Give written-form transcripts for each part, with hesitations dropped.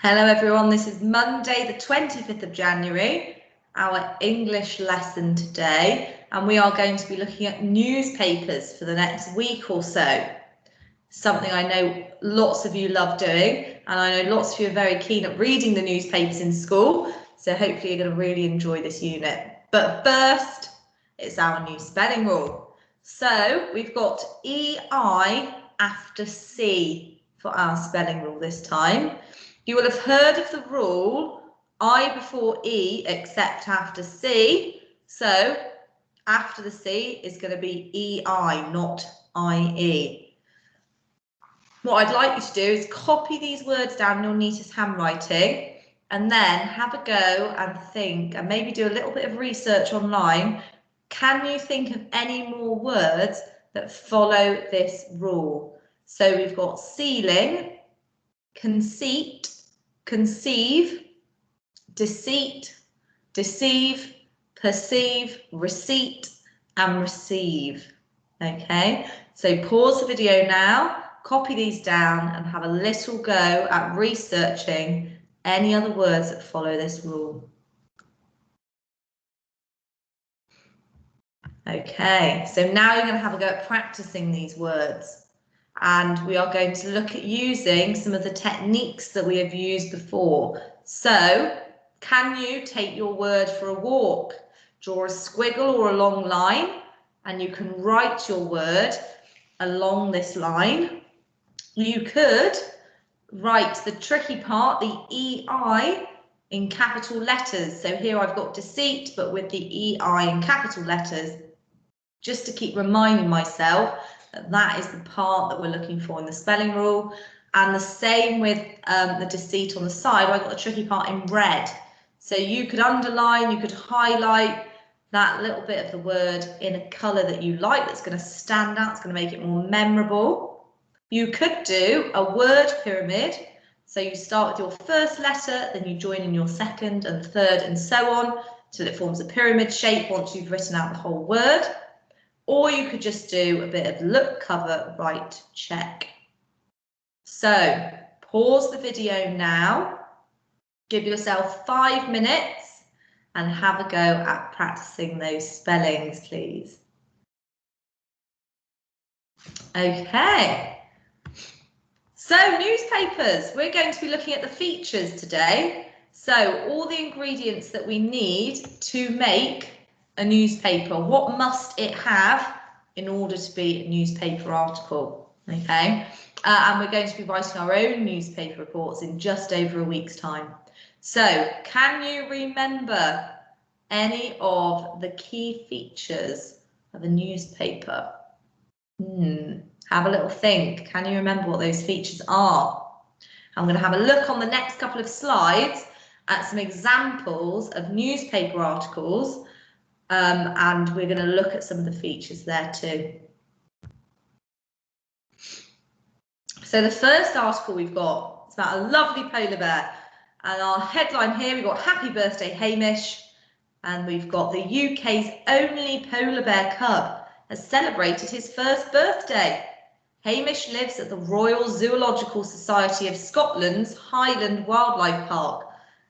Hello everyone, this is Monday the 25th of January, our English lesson today, and we are going to be looking at newspapers for the next week or so. Something I know lots of you love doing, and I know lots of you are very keen at reading the newspapers in school, so hopefully you're going to really enjoy this unit. But first, it's our new spelling rule. So we've got EI after C for our spelling rule this time. You will have heard of the rule, I before E except after C. So after the C is going to be EI, not IE. What I'd like you to do is copy these words down in your neatest handwriting and then have a go and think and maybe do a little bit of research online. Can you think of any more words that follow this rule? So we've got ceiling, conceit, conceive, deceit, deceive, perceive, receipt, and receive. Okay, so pause the video now, copy these down and have a little go at researching any other words that follow this rule. Okay, so now you're going to have a go at practicing these words. And we are going to look at using some of the techniques that we have used before. So, can you take your word for a walk? Draw a squiggle or a long line, and you can write your word along this line. You could write the tricky part, the EI, in capital letters. So here I've got deceit, but with the EI in capital letters, just to keep reminding myself that is the part that we're looking for in the spelling rule. And the same with the deceit on the side. I got the tricky part in red. So you could underline, you could highlight that little bit of the word in a colour that you like, that's going to stand out, it's going to make it more memorable. You could do a word pyramid. So you start with your first letter, then you join in your second and third and so on, till it forms a pyramid shape once you've written out the whole word. Or you could just do a bit of look, cover, write, check. So pause the video now, give yourself 5 minutes and have a go at practicing those spellings, please. Okay, so newspapers, we're going to be looking at the features today. So all the ingredients that we need to make a newspaper. What must it have in order to be a newspaper article? Okay, and we're going to be writing our own newspaper reports in just over a week's time. So can you remember any of the key features of a newspaper? Have a little think. Can you remember what those features are? I'm going to have a look on the next couple of slides at some examples of newspaper articles. And we're going to look at some of the features there too. So the first article we've got is about a lovely polar bear. And our headline here, we've got Happy Birthday Hamish. And we've got the UK's only polar bear cub has celebrated his first birthday. Hamish lives at the Royal Zoological Society of Scotland's Highland Wildlife Park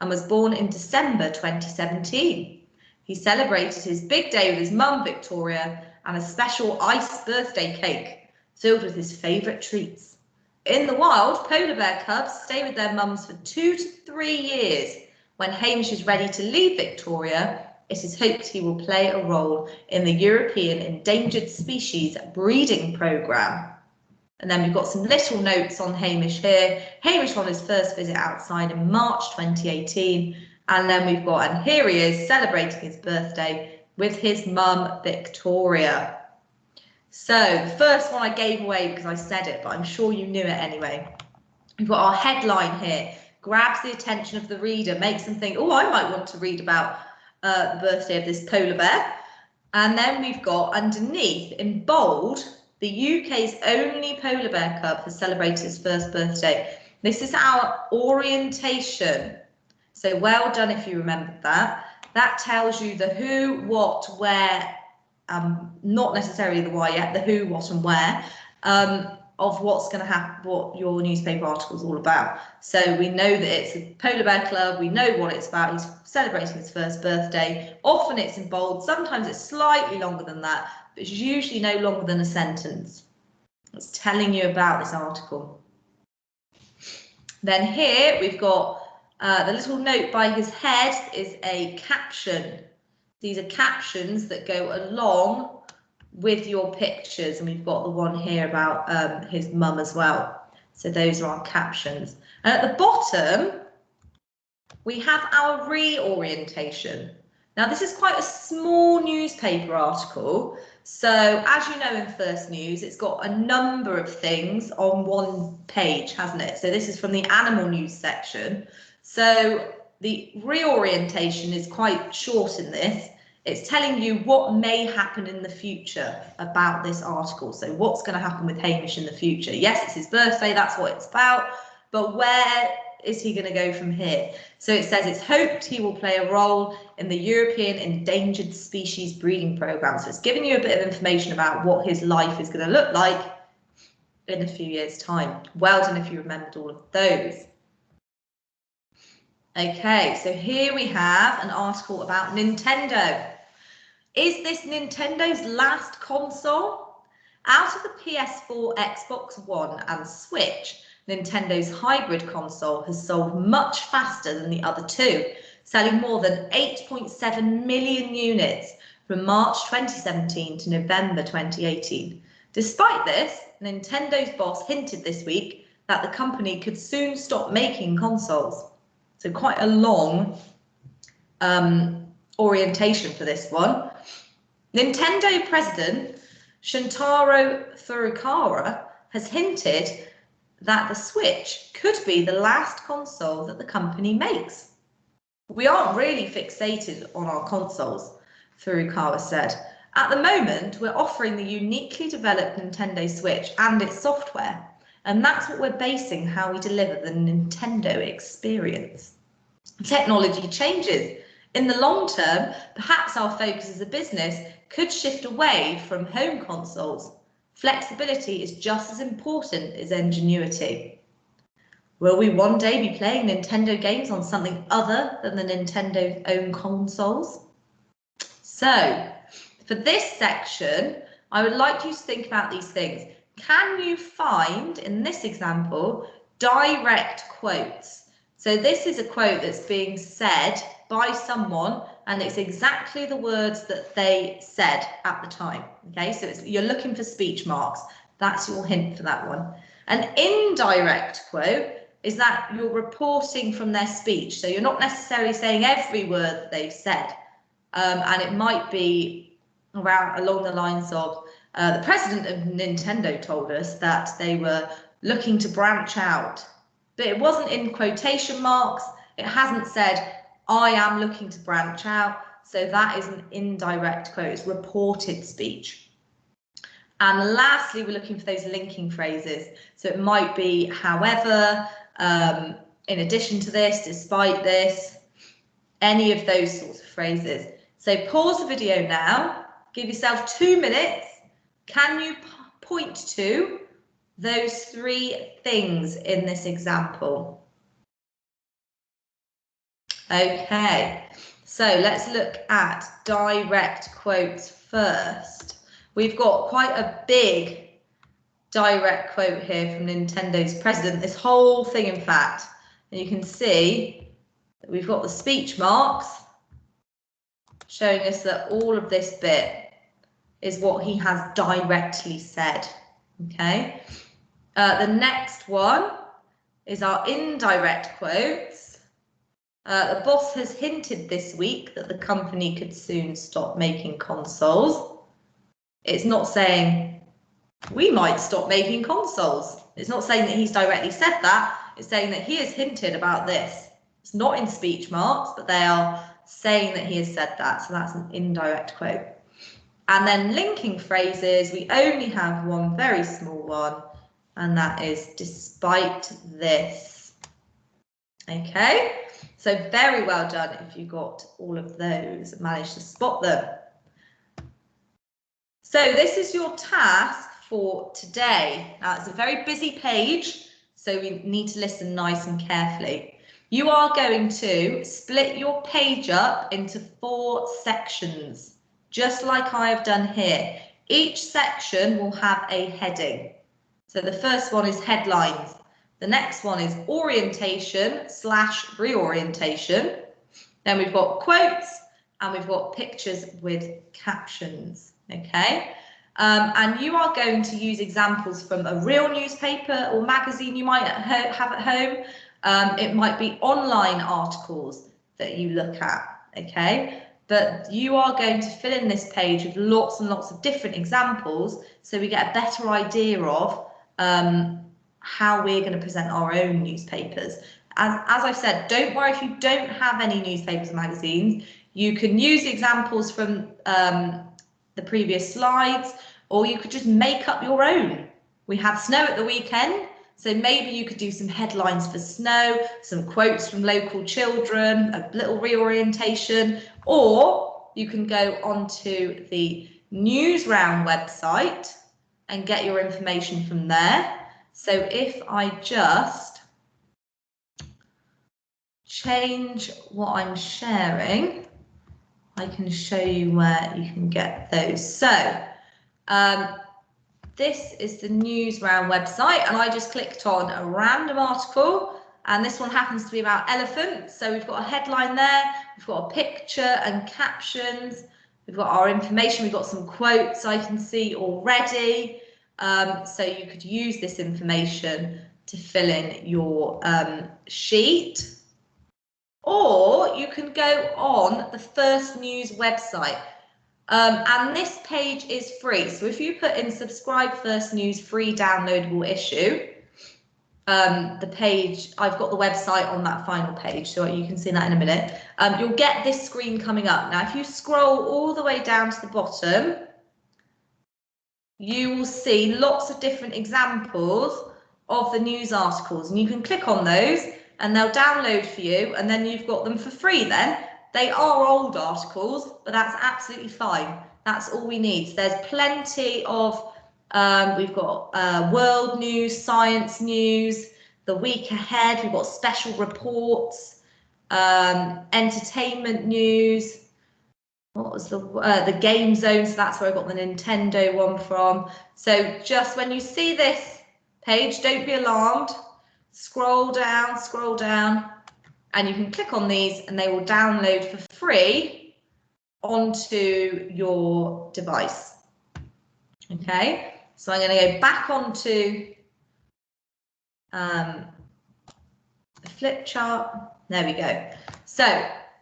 and was born in December 2017. He celebrated his big day with his mum, Victoria, and a special iced birthday cake filled with his favourite treats. In the wild, polar bear cubs stay with their mums for 2 to 3 years. When Hamish is ready to leave Victoria, it is hoped he will play a role in the European Endangered Species Breeding Programme. And then we've got some little notes on Hamish here. Hamish on his first visit outside in March 2018. And then we've got, and here he is celebrating his birthday with his mum, Victoria. So the first one I gave away because I said it, but I'm sure you knew it anyway. We've got our headline here, grabs the attention of the reader, makes them think, oh, I might want to read about the birthday of this polar bear. And then we've got underneath in bold, the UK's only polar bear cub has celebrated his first birthday. This is our orientation. So well done if you remembered that. That tells you the who, what, where, not necessarily the why yet, the who, what and where. of what's going to happen, what your newspaper article is all about. So we know that it's a polar bear club, we know what it's about, he's celebrating his first birthday. Often it's in bold, sometimes it's slightly longer than that, but it's usually no longer than a sentence. It's telling you about this article. Then here we've got the little note by his head is a caption. These are captions that go along with your pictures, and we've got the one here about his mum as well. So those are our captions. And at the bottom, we have our reorientation. Now this is quite a small newspaper article. So as you know in First News, it's got a number of things on one page, hasn't it? So this is from the animal news section. So the reorientation is quite short in this. It's telling you what may happen in the future about this article. So what's going to happen with Hamish in the future? Yes, it's his birthday, that's what it's about, but where is he going to go from here? So it says it's hoped he will play a role in the European Endangered Species Breeding Programme. So it's giving you a bit of information about what his life is going to look like in a few years' time. Well done if you remembered all of those. Okay, so here we have an article about Nintendo. Is this Nintendo's last console? Out of the PS4, Xbox One and Switch, Nintendo's hybrid console has sold much faster than the other two, selling more than 8.7 million units from March 2017 to November 2018. Despite this, Nintendo's boss hinted this week that the company could soon stop making consoles. So quite a long orientation for this one. Nintendo president Shuntaro Furukawa has hinted that the Switch could be the last console that the company makes. We aren't really fixated on our consoles, Furukawa said. At the moment, we're offering the uniquely developed Nintendo Switch and its software, and that's what we're basing how we deliver the Nintendo experience. Technology changes. In the long term, perhaps our focus as a business could shift away from home consoles. Flexibility is just as important as ingenuity. Will we one day be playing Nintendo games on something other than the Nintendo's own consoles? So, for this section, I would like you to think about these things. Can you find, in this example, direct quotes? So this is a quote that's being said by someone, and it's exactly the words that they said at the time. Okay, so you're looking for speech marks. That's your hint for that one. An indirect quote is that you're reporting from their speech. So you're not necessarily saying every word that they've said. And it might be along the lines of, the president of Nintendo told us that they were looking to branch out. But it wasn't in quotation marks. It hasn't said, I am looking to branch out. So that is an indirect quote. It's reported speech. And lastly, we're looking for those linking phrases. So it might be, however, in addition to this, despite this, any of those sorts of phrases. So pause the video now, give yourself 2 minutes. Can you point to those 3 things in this example? Okay, so let's look at direct quotes first. We've got quite a big direct quote here from Nintendo's president, this whole thing in fact, and you can see that we've got the speech marks showing us that all of this bit is what he has directly said. Okay, the next one is our indirect quotes. The boss has hinted this week that the company could soon stop making consoles. It's not saying we might stop making consoles. It's not saying that he's directly said that. It's saying that he has hinted about this. It's not in speech marks, but they are saying that he has said that. So that's an indirect quote. And then linking phrases, we only have one very small one, and that is despite this. Okay, so very well done if you got all of those and managed to spot them. So this is your task for today. Now, it's a very busy page, so we need to listen nice and carefully. You are going to split your page up into 4 sections, just like I have done here. Each section will have a heading. So the first one is headlines. The next one is orientation/reorientation. Then we've got quotes, and we've got pictures with captions, okay? And you are going to use examples from a real newspaper or magazine you might have at home. It might be online articles that you look at, okay? But you are going to fill in this page with lots and lots of different examples so we get a better idea of how we're going to present our own newspapers. As I've said, don't worry if you don't have any newspapers or magazines. You can use examples from the previous slides, or you could just make up your own. We had snow at the weekend, so maybe you could do some headlines for snow, some quotes from local children, a little reorientation, or you can go onto the Newsround website and get your information from there. So if I just change what I'm sharing, I can show you where you can get those. So this is the Newsround website, and I just clicked on a random article, and this one happens to be about elephants. So we've got a headline there, we've got a picture and captions, we've got our information, we've got some quotes I can see already. So you could use this information to fill in your sheet, or you can go on the First News website. And this page is free. So if you put in subscribe First News free downloadable issue, the page, I've got the website on that final page, so you can see that in a minute. You'll get this screen coming up. Now, if you scroll all the way down to the bottom, you will see lots of different examples of the news articles, and you can click on those and they'll download for you, and then you've got them for free then. They are old articles, but that's absolutely fine. That's all we need. So there's plenty of, we've got world news, science news, the week ahead, we've got special reports, entertainment news. What was the game zone? So that's where I got the Nintendo one from. So just when you see this page, don't be alarmed. Scroll down, and you can click on these and they will download for free onto your device. Okay, so I'm going to go back onto the flip chart. There we go. So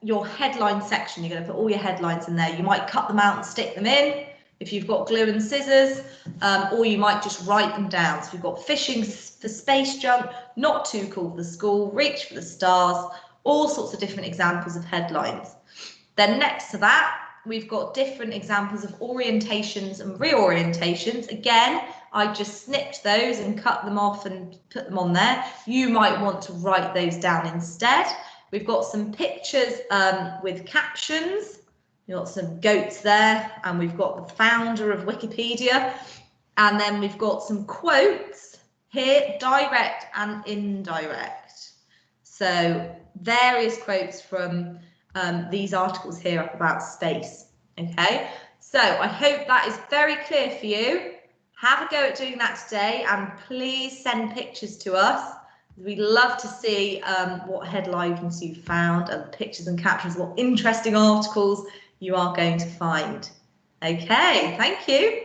your headline section, you're going to put all your headlines in there. You might cut them out and stick them in if you've got glue and scissors, or you might just write them down. So we've got fishing for space junk, not too cool for the school, reach for the stars, all sorts of different examples of headlines. Then next to that, we've got different examples of orientations and reorientations. Again, I just snipped those and cut them off and put them on there. You might want to write those down instead. We've got some pictures with captions. We've got some goats there, and we've got the founder of Wikipedia. And then we've got some quotes here, direct and indirect. So various quotes from these articles here up about space. Okay, so I hope that is very clear for you. Have a go at doing that today, and please send pictures to us. We'd love to see what headlines you found, and pictures and captions, what interesting articles you are going to find. Okay, thank you.